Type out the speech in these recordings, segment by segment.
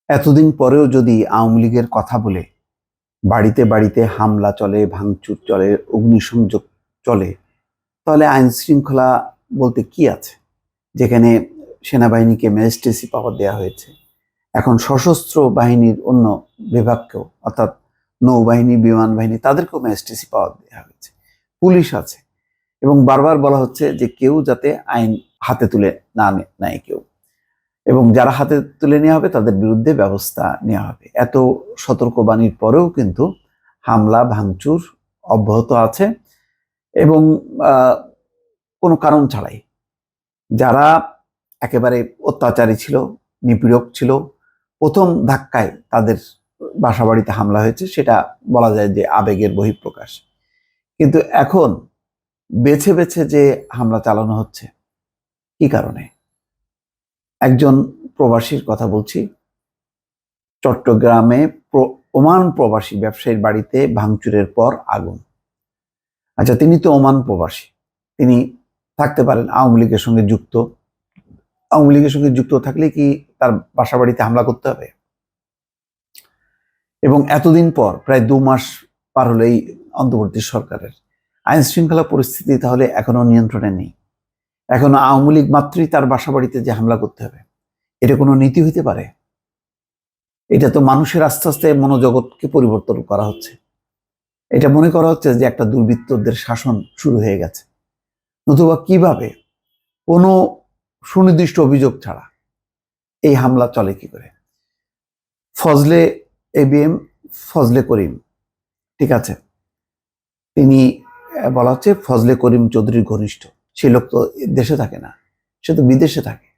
এতদিন পরেও যদি আওয়ামী লীগের কথা বলে বাড়িতে বাড়িতে হামলা চলে, ভাঙচুর চলে, অগ্নিসংযোগ চলে, তাহলে আইন শৃঙ্খলা বলতে কি আছে? যেখানে সেনাবাহিনীকে ম্যাজিস্ট্রেসি পাওয়ার দেওয়া হয়েছে, এখন সশস্ত্র বাহিনীর অন্য বিভাগকেও, অর্থাৎ নৌবাহিনী, বিমান বাহিনী, তাদেরকেও ম্যাজিস্ট্রেসি পাওয়ার দেওয়া হয়েছে, পুলিশ আছে, এবং বারবার বলা হচ্ছে যে কেউ যাতে আইন হাতে তুলে না নেয় কেউ, এবং যারা হাতে তুলে নেওয়া হবে তাদের বিরুদ্ধে ব্যবস্থা নেওয়া হবে। এত সতর্কবাণীর পরেও কিন্তু হামলা ভাঙচুর অব্যাহত আছে, এবং কোনো কারণ ছাড়াই যারা একেবারে অত্যাচারী ছিল, নিপীড়ক ছিল, প্রথম ধাক্কায় তাদের বাসাবাড়িতে হামলা হয়েছে, সেটা বলা যায় যে আবেগের বহিঃপ্রকাশ। কিন্তু এখন বেছে বেছে যে হামলা চালানো হচ্ছে, কি কারণে? একজন প্রবাসীর কথা বলছি। চট্টগ্রামে ওমান প্রবাসী ব্যবসায়ীর বাড়িতে ভাঙচুরের পর আগুন। আচ্ছা, তিনি তো ওমান প্রবাসী, তিনি থাকতে পারেন আওয়ামী লীগের সঙ্গে যুক্ত। আওয়ামী লীগের সঙ্গে যুক্ত থাকলে কি তার বাসা বাড়িতে হামলা করতে হবে? এবং এতদিন পর, প্রায় 2 মাস পার হলো এই অন্তর্বর্তী সরকারের, আইন শৃঙ্খলা পরিস্থিতি তাহলে এখনো নিয়ন্ত্রণে নেই। এখনো আওয়ামী লীগ মাত্রই তার বাসা বাড়িতে যে হামলা করতে হবে, এটা কোনো নীতি হইতে পারে? এটা তো মানুষের আস্তে আস্তে মনোজগৎকে পরিবর্তন করা হচ্ছে। এটা মনে করা হচ্ছে যে একটা দুর্বৃত্তদের শাসন শুরু হয়ে গেছে। নতুবা কিভাবে কোনো সুনির্দিষ্ট অভিযোগ ছাড়া এই হামলা চলে কি করে? ফজলে এবিএম ফজলে করিম, ঠিক আছে, তিনি বলা হচ্ছে ফজলে করিম চৌধুরীর ঘনিষ্ঠ। সে লোক তো দেশে থাকে না, সে তো বিদেশে থাকে।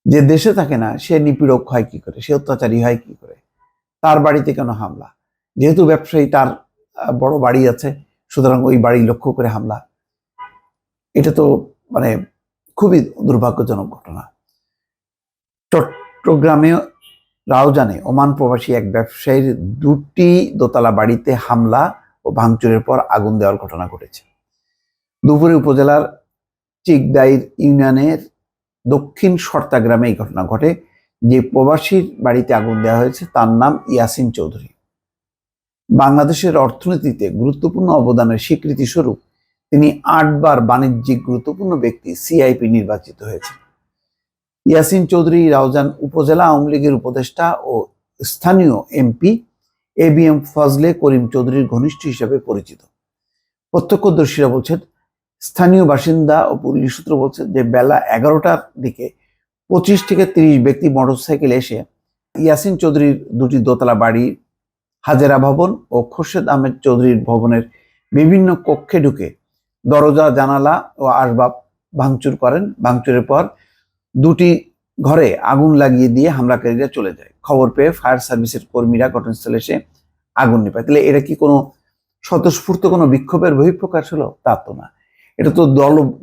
যে দেশে থাকে না সে নিপীড়ক হয় কি করে, সে অত্যাচারী হয় কি করে? তার বাড়িতে কেন হামলা? যেহেতু ব্যবসায়ী, তার বড় বাড়ি আছে, সুতরাং ওই বাড়ি লক্ষ্য করে হামলা। এটা তো মানে খুবই দুর্ভাগ্যজনক ঘটনা। চট্টগ্রামে রাউজানে ওমান প্রবাসী এক ব্যবসায়ীর 2টি দোতলা বাড়িতে হামলা ও ভাঙচুরের পর আগুন দেওয়ার ঘটনা ঘটেছে। দুপুরে উপজেলার চিকদাইর ইউনিয়নের দক্ষিণ শর্তা গ্রামে এই ঘটনা ঘটে। যে প্রবাসীর বাড়িতে আগুন দেওয়া হয়েছে তার নাম ইয়াসিন চৌধুরী। বাংলাদেশের অর্থনীতিতে গুরুত্বপূর্ণ অবদানের স্বীকৃতি স্বরূপ তিনি 8 বার বাণিজ্যিক গুরুত্বপূর্ণ ব্যক্তি সিআইপি নির্বাচিত হয়েছে। ইয়াসিন চৌধুরী রাউজান উপজেলা আওয়ামী লীগের উপদেষ্টা ও স্থানীয় এমপি এবিএম ফজলে করিম চৌধুরীর ঘনিষ্ঠ হিসেবে পরিচিত। প্রত্যক্ষদর্শীরা বলছেন, স্থানীয় বাসিন্দা ও পুলিশ সূত্র বলছে যে বেলা 11টার দিকে 25 থেকে 30 ব্যক্তি মোটরসাইকেলে এসে ইয়াসিন চৌধুরীর 2টি দোতলা বাড়ি, হাজেরা ভবন ও খোরশেদ আহমেদ চৌধুরীর ভবনের বিভিন্ন কক্ষে ঢুকে দরজা, জানালা ও আসবাব ভাঙচুর করেন। ভাঙচুরের পর 2টি ঘরে আগুন লাগিয়ে দিয়ে হামলাকারীরা চলে যায়। খবর পেয়ে ফায়ার সার্ভিসের কর্মীরা ঘটনাস্থলে এসে আগুন নেভায়। তাহলে এটা কি কোনো স্বতঃস্ফূর্ত কোনো বিক্ষোভের বহিঃপ্রকাশ হলো? তা তো না। এটা তো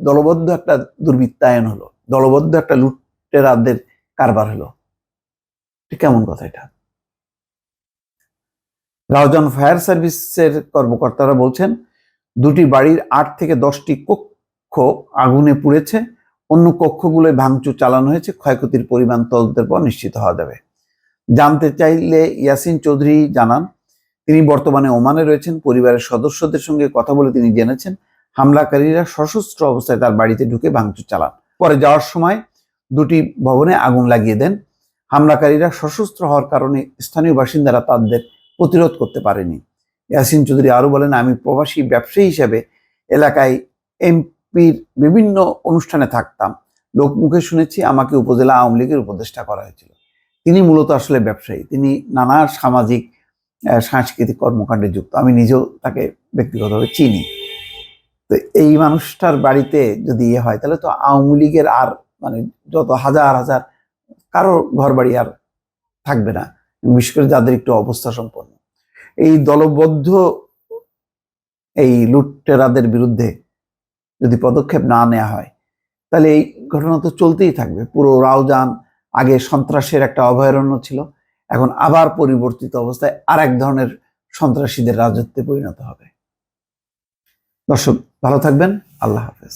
দলবদ্ধ একটা দুর্বৃত্তায়ন হলো, দলবদ্ধ একটা লুটেরাদের কারবার হলো। কেমন কথা এটা? রাউজান ফায়ার সার্ভিসের কর্মকর্তারা বলছেন, 2টি বাড়ির 8 থেকে 10টি কক্ষ আগুনে পুড়েছে। অন্য কক্ষগুলোয় ভাঙচুর চালানো হয়েছে। ক্ষয়ক্ষতির পরিমাণ তদন্তের পর নিশ্চিত হওয়া যাবে। জানতে চাইলে ইয়াসিন চৌধুরী জানান, তিনি বর্তমানে ওমানে রয়েছেন। পরিবারের সদস্যদের সঙ্গে কথা বলে তিনি জেনেছেন হামলাকারীরা সশস্ত্র অবস্থায় তার বাড়িতে ঢুকে ভাঙচুর চালান। পরে যাওয়ার সময় 2টি ভবনে আগুন লাগিয়ে দেন। হামলাকারীরা সশস্ত্র হওয়ার কারণে স্থানীয় বাসিন্দারা তাদের প্রতিরোধ করতে পারেনি। ইয়াসিন চৌধুরী আরো বলেন, আমি প্রবাসী ব্যবসায়ী হিসেবে এলাকায় এমপির বিভিন্ন অনুষ্ঠানে থাকতাম। লোকমুখে শুনেছি আমাকে উপজেলা আওয়ামী লীগের উপদেষ্টা করা হয়েছিল। তিনি মূলত আসলে ব্যবসায়ী, তিনি নানা সামাজিক সাংস্কৃতিক কর্মকাণ্ডে যুক্ত। আমি নিজেও তাকে ব্যক্তিগতভাবে চিনি। তো এই মানুষটার বাড়িতে যদি হয় তাহলে তো আওয়ামী লীগের আর মানে যত হাজার হাজার কারো ঘর বাড়ি আর থাকবে না, বিশেষ করে যাদের একটু অবস্থা সম্পন্ন। এই দলবদ্ধ এই লুটেরাদের বিরুদ্ধে যদি পদক্ষেপ না নেওয়া হয় তাহলে এই ঘটনা তো চলতেই থাকবে। পুরো রাউজান আগে সন্ত্রাসের একটা অভয়ারণ্য ছিল, এখন আবার পরিবর্তিত অবস্থায় আর এক ধরনের সন্ত্রাসীদের রাজত্বে পরিণত হবে। দর্শক, ভালো থাকবেন। আল্লাহ হাফেজ।